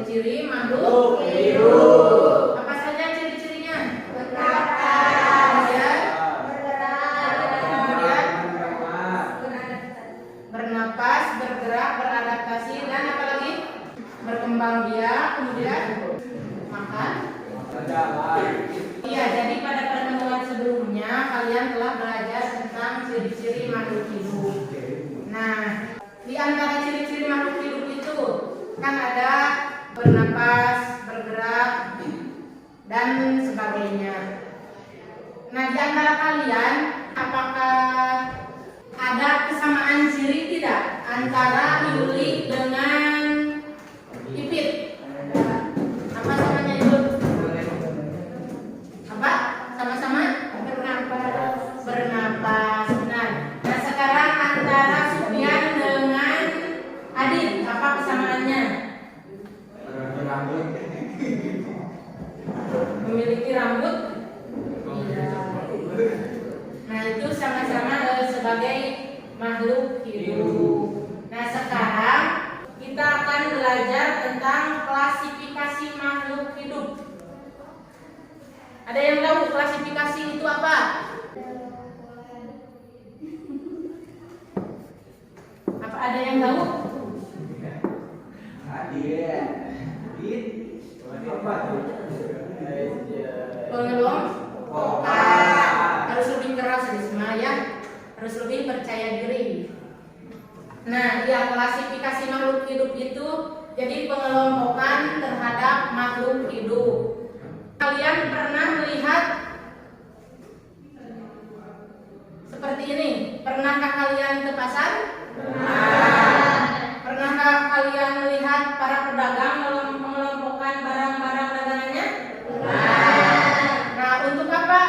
ciri-ciri makhluk hidup. Apa saja ciri-cirinya? Bernapas, bergerak, beradaptasi, dan apa lagi? Berkembang biak, kemudian makan. Iya, jadi pada pertemuan sebelumnya kalian telah belajar tentang ciri-ciri makhluk hidup. Nah, di antara ciri-ciri makhluk hidup itu kan ada bernapas, bergerak, dan sebagainya. Nah, di antara kalian apakah ada kesamaan ciri tidak antara Yuli dengan Ipit? Apa samanya itu? Apa? Sama-sama? Bernapas. Benar. Nah, sekarang antara Supian dengan Adit, apa kesamaannya? Memiliki rambut? Iya. Nah, itu sama-sama sebagai makhluk hidup. Nah, sekarang kita akan belajar tentang klasifikasi makhluk hidup. Ada yang tahu klasifikasi itu apa? Apa ada yang tahu? Pengelompokan. Harus lebih keras Risma ya. Harus lebih percaya diri. Nah, ya klasifikasi makhluk hidup itu jadi pengelompokan terhadap makhluk hidup. Kalian pernah melihat seperti ini? Pernahkah kalian ke pasar? Pernahkah kalian melihat para pedagang mengelompokkan barang-barang dagangannya? Nah, untuk apa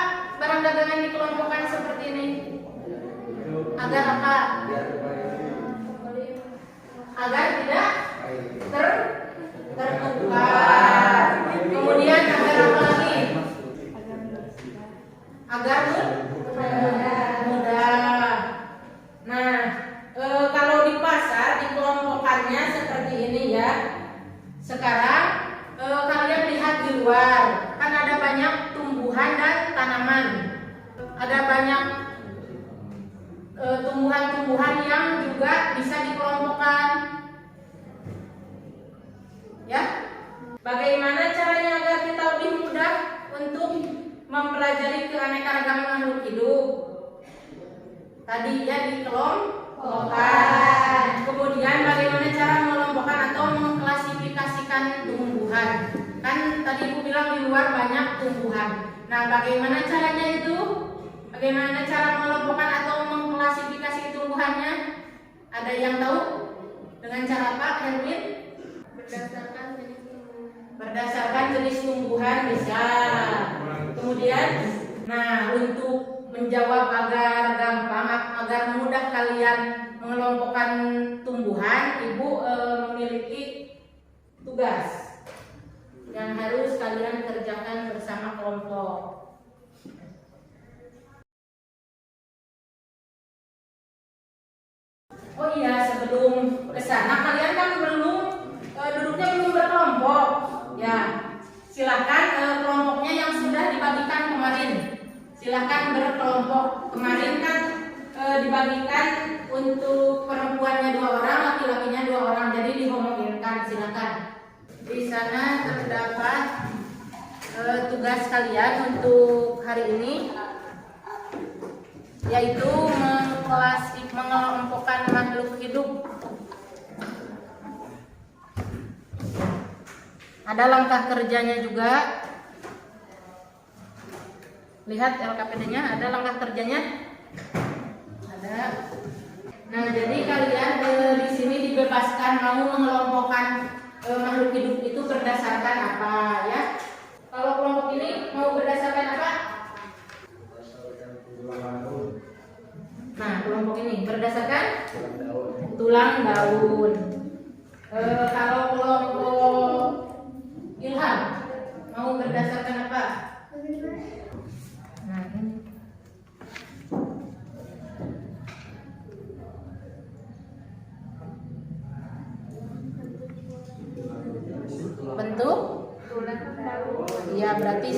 barang dagangan dikelompokkan seperti ini? Agar apa? Agar tidak tertukar. Kemudian agar apa lagi? Agar mudah. Nah, kalau di pasar dikelompokkannya seperti ini ya. Sekarang kalian lihat di luar, kan ada banyak tumbuhan dan tanaman. Ada banyak tumbuhan-tumbuhan yang juga bisa dikelompokkan. Ya. Bagaimana caranya agar kita lebih mudah untuk mempelajari keanekaragaman makhluk hidup? Tadi ya dikelompokkan. Kemudian bagaimana cara mengelompokkan atau mengklasifikasikan tumbuhan? Kan tadi Ibu bilang di luar banyak tumbuhan. Nah, bagaimana caranya itu? Bagaimana cara mengelompokkan atau mengklasifikasi tumbuhannya? Ada yang tahu? Dengan cara apa, Herwin? Berdasarkan jenis tumbuhan bisa. Kemudian, nah untuk menjawab agar gampang, agar mudah kalian mengelompokkan tumbuhan, Ibu memiliki tugas yang harus kalian kerjakan bersama kelompok. Oh iya, sebelum ke sana kalian kan duduknya belum berkelompok. Ya, silakan kelompoknya yang sudah dibagikan kemarin. Silakan berkelompok. Kemarin kan dibagikan untuk perempuannya 2 orang, laki-lakinya 2 orang. Jadi dihomogenkan. Silakan. Di sana terdapat tugas kalian untuk hari ini, yaitu mengelompokkan makhluk hidup. Ada langkah kerjanya juga. Lihat LKPD-nya, ada langkah kerjanya? Ada. Nah, jadi kalian di sini dibebaskan mau mengelompokkan makhluk hidup itu berdasarkan apa ya? Kalau kelompok ini mau berdasarkan apa? Nah, kelompok ini berdasarkan tulang daun. Kalau kelompok Ilham mau berdasarkan apa? Nah, ini. bentuk? Iya, berarti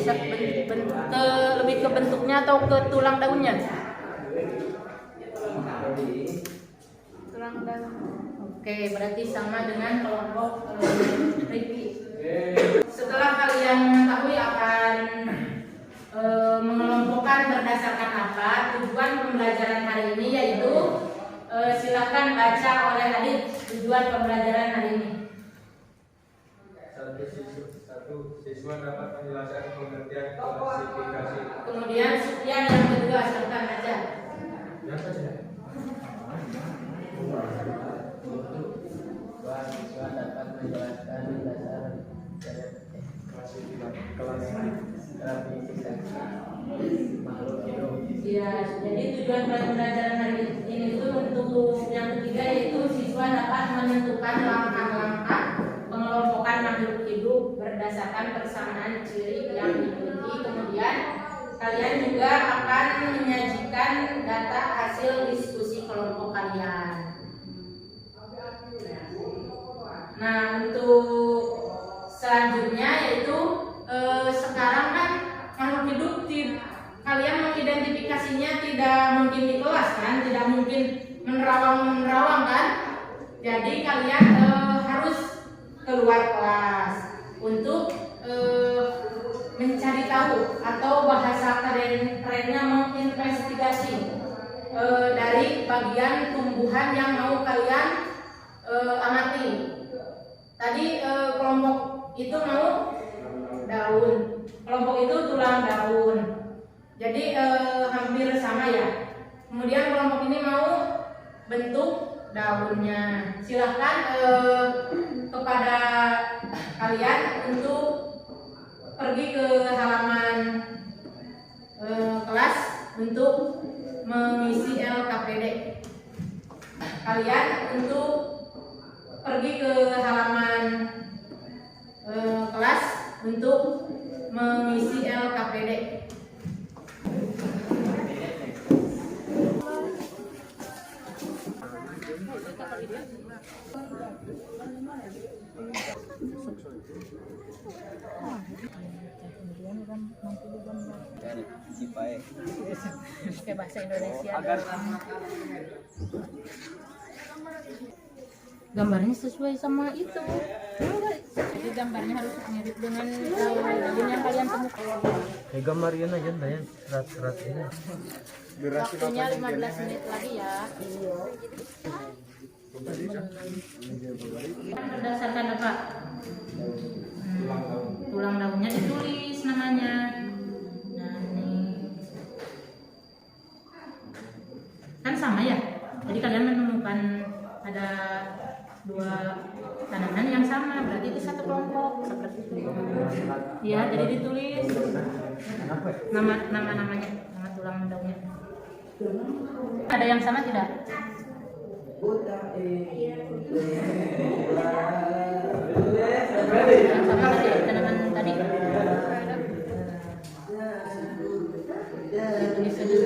lebih ke bentuknya atau ke tulang daunnya? Tulang daun. Oke, berarti sama dengan kelompok Ricky. Setelah kalian mengetahui akan mengelompokkan berdasarkan apa, tujuan pembelajaran hari ini yaitu silakan baca oleh adik tujuan pembelajaran hari ini. Satu siswa dapat menjelaskan pengertian klasifikasi. Kemudian sekian yang kedua, silakan baca. Yang saja. Siswa dapat menjelaskan dasar klasifikasi makhluk hidup. Ya, jadi tujuan pembelajaran hari ini itu untuk yang ketiga yaitu siswa dapat menentukan langkah-langkah pengelompokan makhluk hidup berdasarkan persamaan ciri yang dimiliki. Kemudian kalian juga akan menyajikan data hasil diskusi kelompok kalian. Nah, untuk selanjutnya yaitu sekarang kan makhluk hidup kalian mengidentifikasinya tidak mungkin di kelas kan, tidak mungkin menerawang kan. Jadi kalian harus keluar kelas untuk mencari tahu atau bahasa kerennya menginvestigasi dari bagian tumbuhan yang mau kalian amati. Tadi kelompok itu mau daun, kelompok itu tulang daun. Jadi hampir sama ya. Kemudian kelompok ini mau bentuk daunnya. Silahkan kepada kalian untuk pergi ke halaman kelas untuk mengisi LKPD. Kalian untuk pergi ke halaman kelas untuk mengisi LKPD. Pakai bahasa Indonesia. Gambarnya sesuai sama itu. Jadi gambarnya harus mirip dengan yang kalian temukan. Gambar ini aja yang serat-serat ini. Waktunya 15 menit lagi ya. Berdasarkan apa? Tulang daunnya ditulis namanya. Nah, ini kan sama ya. Jadi kalian menemukan ada dua tanaman yang sama, berarti itu satu kelompok seperti itu. Ya, jadi ditulis namanya, nama tulang daunnya. Ada yang sama tidak? Yang sama tadi tanaman tadi. Ditulis aja.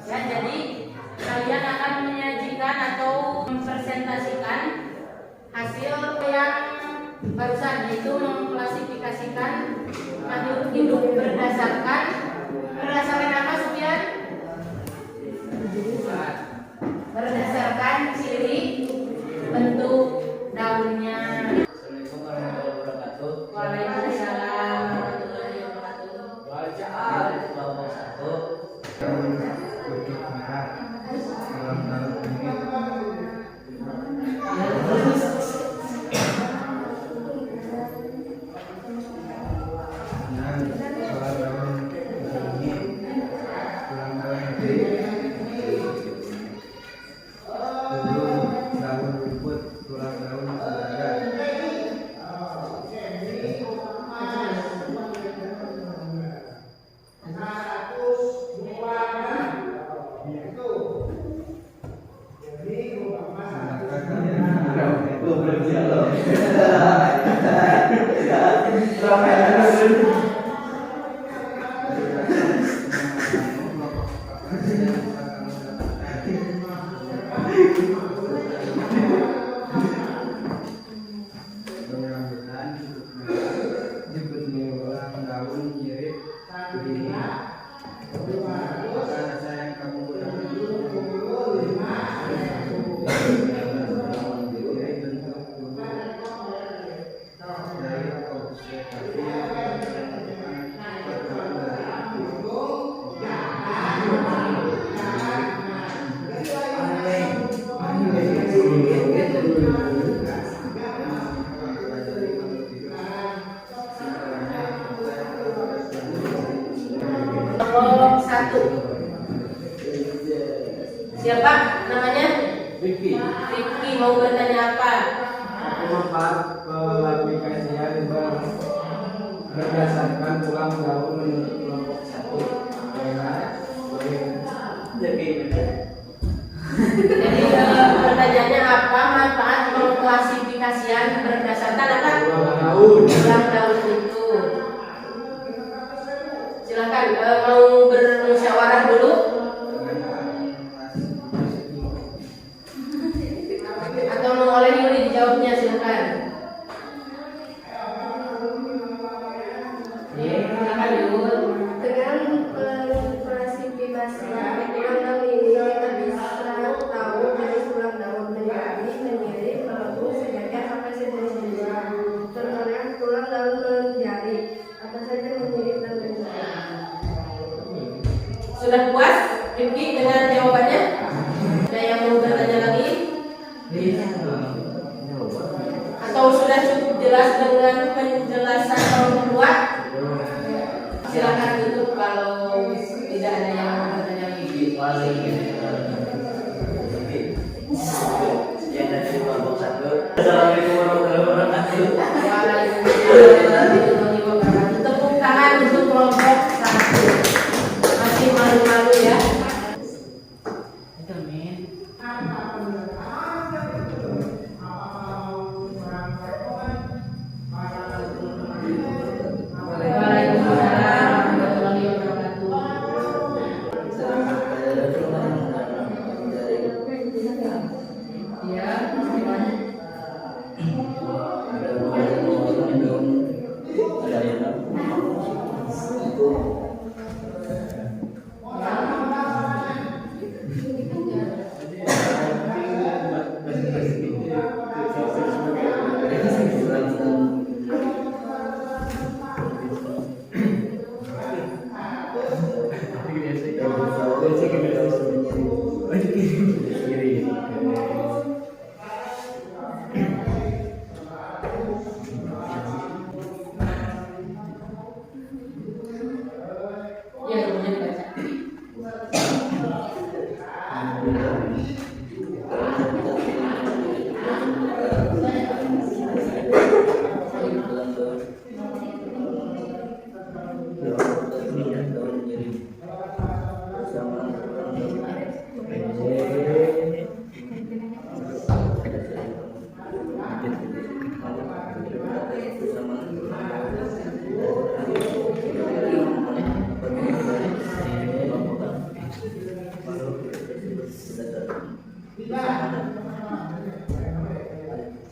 Ya, jadi kalian akan menyajikan atau mempresentasikan hasil yang barusan, yaitu mengklasifikasikan makhluk hidup berdasarkan apa, Sufyan? Berdasarkan ciri bentuk daunnya. Waalaikumsalam warahmatullahi wabarakatuh. Kelompok satu. Bentuk merah. Dalam ini. Tulang daun rumput, tulang daun udara. Nomor 1. Siapa namanya? Vicky. Rifki, mau bertanya apa? Manfaat pengaplikasian berdasarkan ulang tahun menurut kelompok 1. Jadi pertanyaannya apa manfaat pengklasifikasian berdasarkan apa? Ulang tahun itu. Silakan mau bermusyawarah dulu atau mau oleh Yuli dijawabnya, silakan. Silakan Yul. Dengan klasifikasi ulang tahun ini kita bisa tahu dari ulang tahun menjadi menjadi bagus sedangkan apa saja menjadi. Contohnya ulang tahun menjadi apa saja menjadi dan menjadi. Sudah puas Rifki dengan jawabannya? Ada yang mau bertanya lagi? Atau sudah cukup jelas dengan penjelasan nomor 2? Silakan tutup kalau tidak ada yang mau bertanya lagi. Assalamualaikum warahmatullahi wabarakatuh. Waalaikumsalam. Tepuk tangan untuk kelompok 1. Masih malu-malu ya. Itu men. Waalaikumsalam warahmatullahi wabarakatuh. Ya, gimana? Ya, kemudian baca.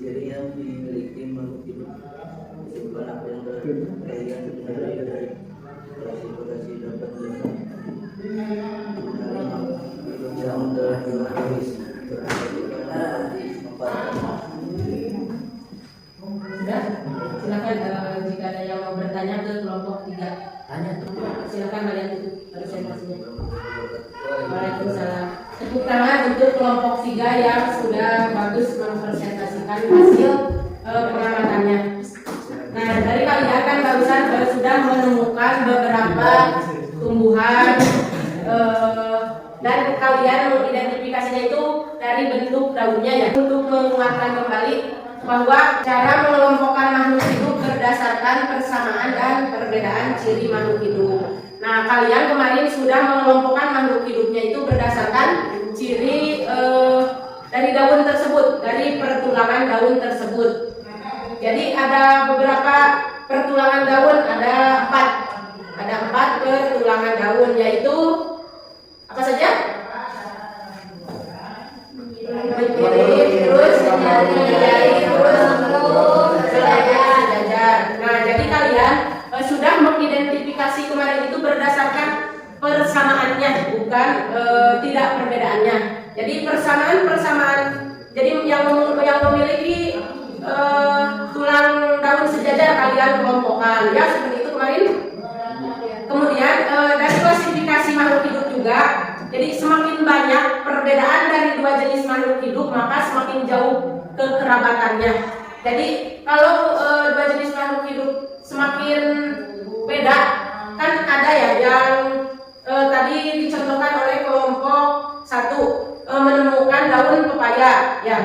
Ciri yang dimiliki makhluk hidup disebutkan apa yang berkaitan sebenarnya dari klasifikasi dapat yang telah dibahas Sudah? Silakan jika ada yang mau bertanya ke kelompok 3. tanya Silakan kalian tutup presentasinya. Waalaikumsalam. Tepuk tangan untuk kelompok 3 yang sudah bagus mempresentasikan hasil pengamatannya. Nah, dari kalian kan barusan sudah menemukan beberapa tumbuhan dan kalian mengidentifikasinya itu dari bentuk daunnya ya. Untuk menguatkan kembali bahwa cara mengelompokkan makhluk hidup berdasarkan persamaan dan perbedaan ciri makhluk hidup. Nah, kalian kemarin sudah mengelompokkan makhluk hidupnya itu berdasarkan ciri dari daun tersebut, dari pertulangan daun tersebut. Jadi ada beberapa pertulangan daun ada 4. Ada 4 pertulangan daun, yaitu apa saja? Menyirik, terus menjari, terus jajar. Nah, jadi kalian sudah mengidentifikasi kemarin itu berdasarkan persamaannya, bukan tidak perbedaannya. Jadi persamaan. Jadi yang memiliki tulang daun sejajar kalian kelompokkan, ya seperti itu kemarin. Kemudian dari klasifikasi makhluk hidup juga. Jadi semakin banyak perbedaan dari 2 jenis makhluk hidup, maka semakin jauh kekerabatannya. Jadi kalau 2 jenis makhluk hidup semakin beda, kan ada ya yang tadi dicontohkan oleh kelompok 1 menemukan daun pepaya, ya.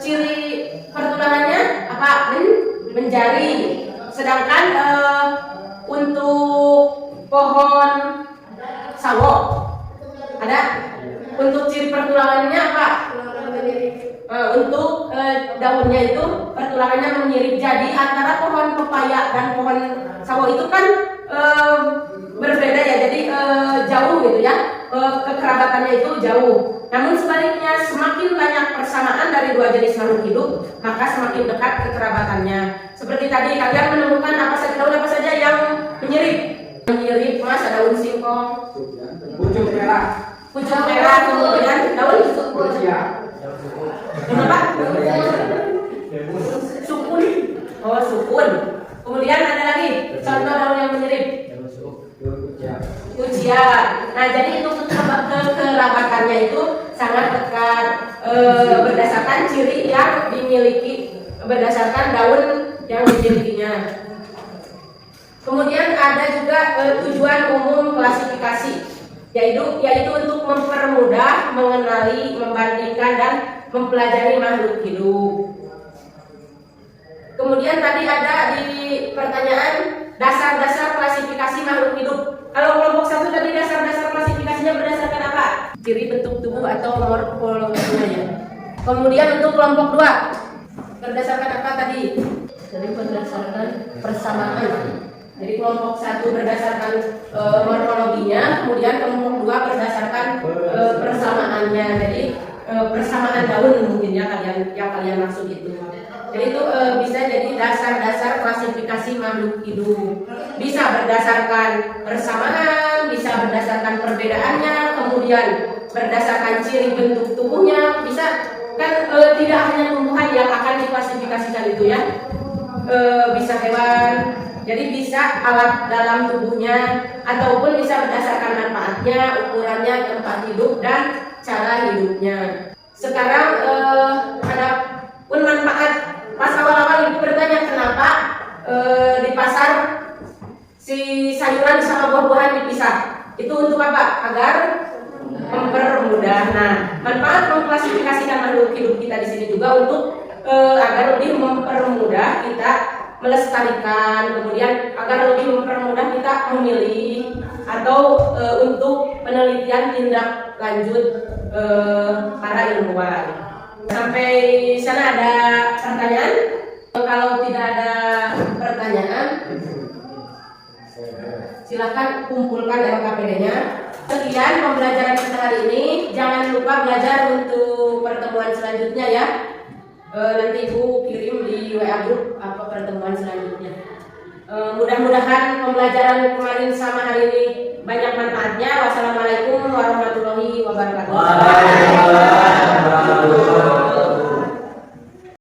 Ciri pertulangannya apa? Menjari. Sedangkan untuk pohon sawo ada. Untuk ciri pertulangannya apa? Untuk daunnya itu pertulangannya menyirip. Jadi antara pohon pepaya dan pohon sawo itu kan berbeda ya, jadi jauh gitu ya, kekerabatannya itu jauh. Namun sebaliknya, semakin banyak persamaan dari 2 jenis makhluk hidup, maka semakin dekat kekerabatannya. Seperti tadi kalian menemukan daun apa saja yang menyirip. Menyirip mas, daun singkong, Pucuk merah. Kemudian daun apa? Sukun. Oh, sukun. Kemudian ada lagi contoh daun yang menyirip. Ujian. Nah, jadi itu kekerabatannya itu sangat dekat berdasarkan ciri yang dimiliki, berdasarkan daun yang dimilikinya. Kemudian ada juga tujuan umum klasifikasi, yaitu untuk mempermudah mengenali, membandingkan dan mempelajari makhluk hidup. Kemudian tadi ada di pertanyaan dasar-dasar klasifikasi makhluk hidup. Kalau kelompok 1 tadi dasar-dasar klasifikasinya berdasarkan apa? Ciri bentuk tubuh atau morfologinya ya. Kemudian untuk kelompok 2 berdasarkan apa tadi? Jadi berdasarkan persamaan. Jadi kelompok 1 berdasarkan morfologinya, kemudian kelompok 2 berdasarkan persamaannya. Jadi persamaan daun mungkin ya kalian maksud itu. Jadi itu bisa jadi dasar-dasar klasifikasi makhluk hidup. Bisa berdasarkan persamaan, bisa berdasarkan perbedaannya, kemudian berdasarkan ciri bentuk tubuhnya. Bisa kan tidak hanya tumbuhan yang akan diklasifikasikan itu ya. Bisa hewan. Jadi bisa alat dalam tubuhnya, ataupun bisa berdasarkan manfaatnya, ukurannya, tempat hidup dan cara hidupnya. Sekarang ada pun manfaat. Pas awal-awal ibu bertanya kenapa di pasar si sayuran sama buah-buahan dipisah. Itu untuk apa? Agar mempermudah. Nah, manfaat mengklasifikasikan makhluk hidup kita di sini juga untuk agar lebih mempermudah kita melestarikan, kemudian agar lebih mempermudah kita memilih, atau untuk penelitian tindak lanjut para ilmuwan. Sampai sana ada pertanyaan? Kalau tidak ada pertanyaan, silakan kumpulkan LKPD-nya. Sekian pembelajaran kita hari ini. Jangan lupa belajar untuk pertemuan selanjutnya ya. Nanti ibu kirim di WA group apa pertemuan selanjutnya. Mudah-mudahan pembelajaran kemarin sama hari ini banyak manfaatnya. Wassalamualaikum warahmatullahi wabarakatuh.